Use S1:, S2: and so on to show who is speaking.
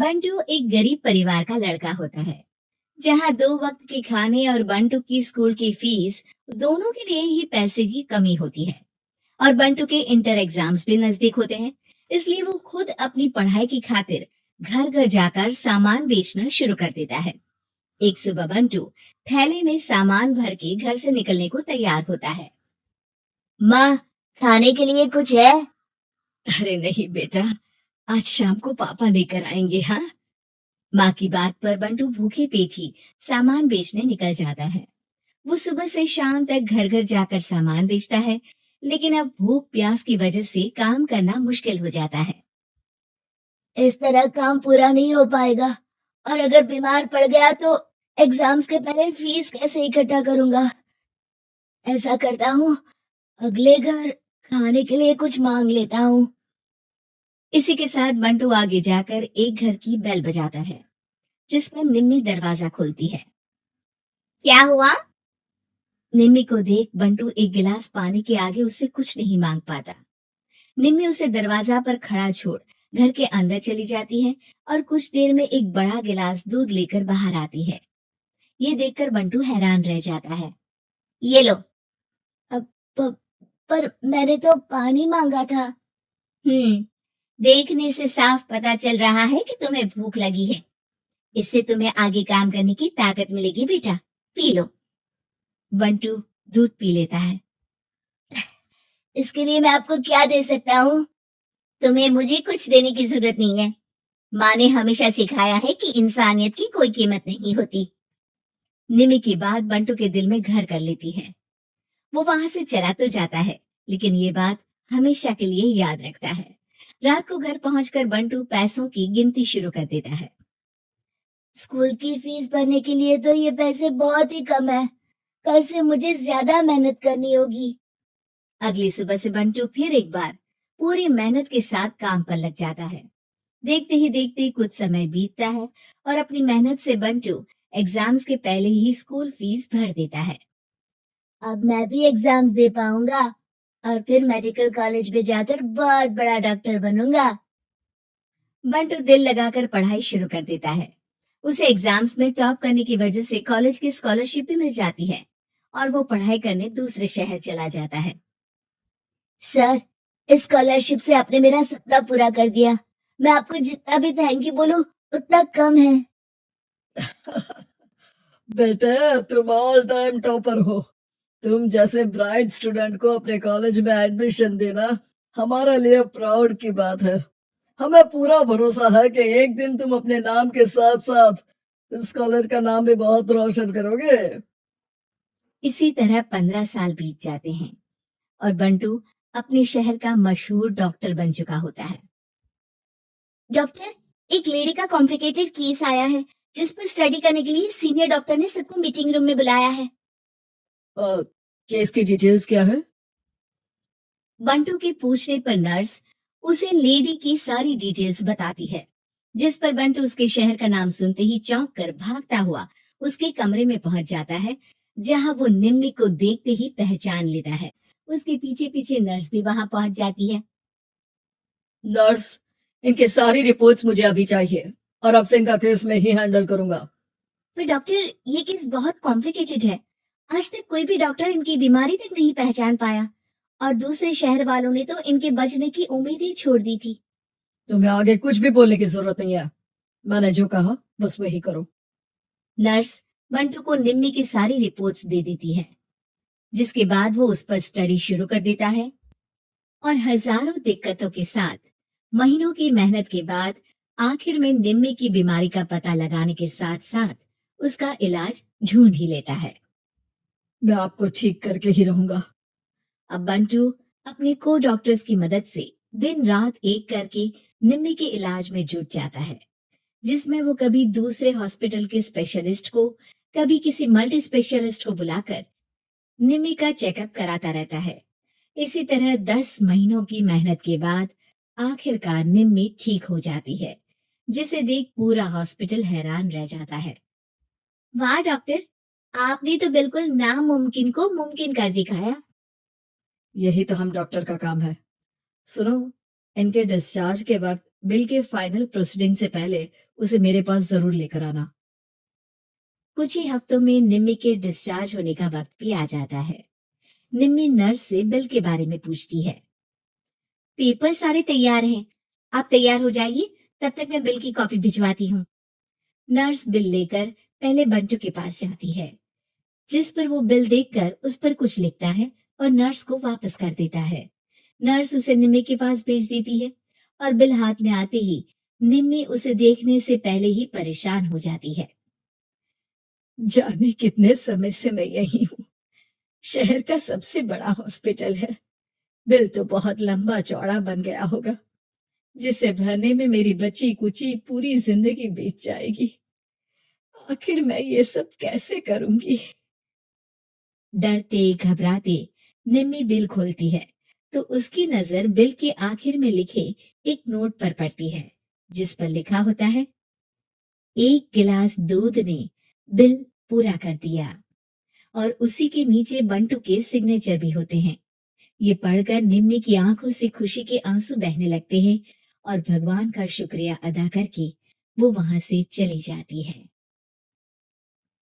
S1: बंटू एक गरीब परिवार का लड़का होता है, जहाँ दो वक्त के खाने और बंटू की स्कूल की फीस दोनों के लिए ही पैसे की कमी होती है। और बंटू के इंटर एग्जाम्स भी नजदीक होते हैं, इसलिए वो खुद अपनी पढ़ाई की खातिर घर घर जाकर सामान बेचना शुरू कर देता है। एक सुबह बंटू थैले में सामान भर के घर से निकलने को तैयार होता है। माँ, खाने के लिए कुछ है? अरे नहीं बेटा, आज शाम को पापा लेकर आएंगे। हाँ, माँ की बात पर बंटू भूखे पेट ही सामान बेचने निकल जाता है। वो सुबह से शाम तक घर घर जाकर सामान बेचता है, लेकिन अब भूख प्यास की वजह से काम करना मुश्किल हो जाता है। इस तरह काम पूरा नहीं हो पाएगा, और अगर बीमार पड़ गया तो एग्जाम्स के पहले फीस कैसे इकट्ठा करूंगा? ऐसा करता हूँ, अगले घर खाने के लिए कुछ मांग लेता हूँ। इसी के साथ बंटू आगे जाकर एक घर की बेल बजाता है, जिसमें निम्मी दरवाजा खोलती है। क्या हुआ? निम्मी को देख बंटू एक गिलास पानी के आगे उससे कुछ नहीं मांग पाता। निम्मी उसे दरवाजा पर खड़ा छोड़ घर के अंदर चली जाती है और कुछ देर में एक बड़ा गिलास दूध लेकर बाहर आती है। ये देखकर बंटू हैरान रह जाता है। ये लो। अब पर मैंने तो पानी मांगा था। देखने से साफ पता चल रहा है कि तुम्हें भूख लगी है। इससे तुम्हें आगे काम करने की ताकत मिलेगी बेटा, पी लो। बंटू दूध पी लेता है। इसके लिए मैं आपको क्या दे सकता हूँ? तुम्हें मुझे कुछ देने की जरूरत नहीं है। माँ ने हमेशा सिखाया है कि इंसानियत की कोई कीमत नहीं होती। निमी की बात बंटू के दिल में घर कर लेती है। वो वहां से चला तो जाता है, लेकिन ये बात हमेशा के लिए याद रखता है। रात को घर पहुंचकर बंटू पैसों की गिनती शुरू कर देता है। स्कूल की फीस भरने के लिए तो ये पैसे बहुत ही कम है। कल से मुझे ज्यादा मेहनत करनी होगी। अगली सुबह से बंटू फिर एक बार पूरी मेहनत के साथ काम पर लग जाता है। देखते ही देखते कुछ समय बीतता है और अपनी मेहनत से बंटू एग्जाम्स के पहले ही स्कूल फीस भर देता है। अब मैं भी एग्जाम्स दे पाऊंगा और फिर मेडिकल कॉलेज में जाकर बहुत बड़ा डॉक्टर बनूंगा। बंटू दिल लगाकर पढ़ाई शुरू कर देता है। उसे एग्जाम्स में टॉप करने की वजह से कॉलेज की स्कॉलरशिप भी मिल जाती है और वो पढ़ाई करने दूसरे शहर चला जाता है। सर, इस स्कॉलरशिप से आपने मेरा सपना पूरा कर दिया। मैं आपको जितना भी थैंक यू बोलूं उतना कम है।
S2: बेटे, तुम ऑल टाइम टॉपर हो। तुम जैसे ब्राइट स्टूडेंट को अपने कॉलेज में एडमिशन देना हमारे लिए प्राउड की बात है। हमें पूरा भरोसा है कि एक दिन तुम अपने नाम के साथ साथ इस कॉलेज का नाम भी बहुत रोशन करोगे।
S1: इसी तरह 15 साल बीत जाते हैं और बंटू अपने शहर का मशहूर डॉक्टर बन चुका होता है। डॉक्टर, एक लेडी का कॉम्प्लिकेटेड केस आया है, जिस पर स्टडी करने के लिए सीनियर डॉक्टर ने सबको मीटिंग रूम में बुलाया है।
S2: केस की डिटेल्स क्या है?
S1: बंटू के पूछने पर नर्स उसे लेडी की सारी डिटेल्स बताती है, जिस पर बंटू उसके शहर का नाम सुनते ही चौंक कर भागता हुआ उसके कमरे में पहुंच जाता है, जहां वो निम्मी को देखते ही पहचान लेता है। उसके पीछे पीछे नर्स भी वहां पहुंच जाती है।
S2: नर्स, इनकी सारी रिपोर्ट्स मुझे अभी चाहिए और अब से इनका केस मैं ही हैंडल करूंगा।
S1: पर डॉक्टर, ये केस बहुत कॉम्प्लिकेटेड है। आज तक कोई भी डॉक्टर इनकी बीमारी तक नहीं पहचान पाया और दूसरे शहर वालों ने तो इनके बचने की उम्मीद ही छोड़ दी थी।
S2: तुम्हें आगे कुछ भी बोलने की जरूरत नहीं है। मैंने जो कहा बस वही करो।
S1: नर्स बंटू को निम्मी की सारी रिपोर्ट्स दे देती है, जिसके बाद वो उस पर स्टडी शुरू कर देता है और हजारों दिक्कतों के साथ महीनों की मेहनत के बाद आखिर में निम्मी की बीमारी का पता लगाने के साथ साथ उसका इलाज ढूंढ ही लेता है।
S2: मैं आपको ठीक करके ही रहूंगा।
S1: अब बंटू अपने को डॉक्टर्स की मदद से दिन रात एक करके निम्मी के इलाज में जुट जाता है, जिसमें वो कभी दूसरे हॉस्पिटल के स्पेशलिस्ट को, कभी किसी मल्टी स्पेशलिस्ट को बुलाकर निम्मी का चेकअप कराता रहता है। इसी तरह 10 महीनों की मेहनत के बाद आखिरकार निम्मी ठीक हो जाती है, जिसे देख पूरा हॉस्पिटल हैरान रह जाता है। वाह डॉक्टर, आपने तो बिल्कुल नामुमकिन को मुमकिन कर दिखाया।
S2: यही तो हम डॉक्टर का काम है। सुनो, इनके डिस्चार्ज के वक्त बिल के फाइनल प्रोसीडिंग से पहले उसे मेरे पास जरूर लेकर आना।
S1: कुछ ही हफ्तों में निम्मी के डिस्चार्ज होने का वक्त भी आ जाता है। निम्मी नर्स से बिल के बारे में पूछती है। पेपर सारे तैयार हैं, आप तैयार हो जाइए, तब तक मैं बिल की कॉपी भिजवाती हूँ। नर्स बिल लेकर पहले बंटू के पास जाती है, जिस पर वो बिल देखकर उस पर कुछ लिखता है और नर्स को वापस कर देता है। नर्स उसे निम्मी के पास भेज देती है और बिल हाथ में आते ही निम्मी उसे देखने से पहले ही परेशान हो जाती है।
S2: जाने कितने समय से मैं यही हूँ। शहर का सबसे बड़ा हॉस्पिटल है। बिल तो बहुत लंबा चौड़ा बन गया होगा, जिसे भरने में मेरी बची कुची पूरी जिंदगी बीत जाएगी। आखिर मैं ये सब कैसे करूंगी?
S1: डरते घबराते निम्मी बिल खोलती है तो उसकी नजर बिल के आखिर में लिखे एक नोट पर पड़ती है, जिस पर लिखा होता है, एक गिलास दूध ने बिल पूरा कर दिया। और उसी के नीचे बंटू के सिग्नेचर भी होते हैं। ये पढ़कर निम्मी की आंखों से खुशी के आंसू बहने लगते हैं और भगवान का शुक्रिया अदा करके वो वहां से चली जाती है।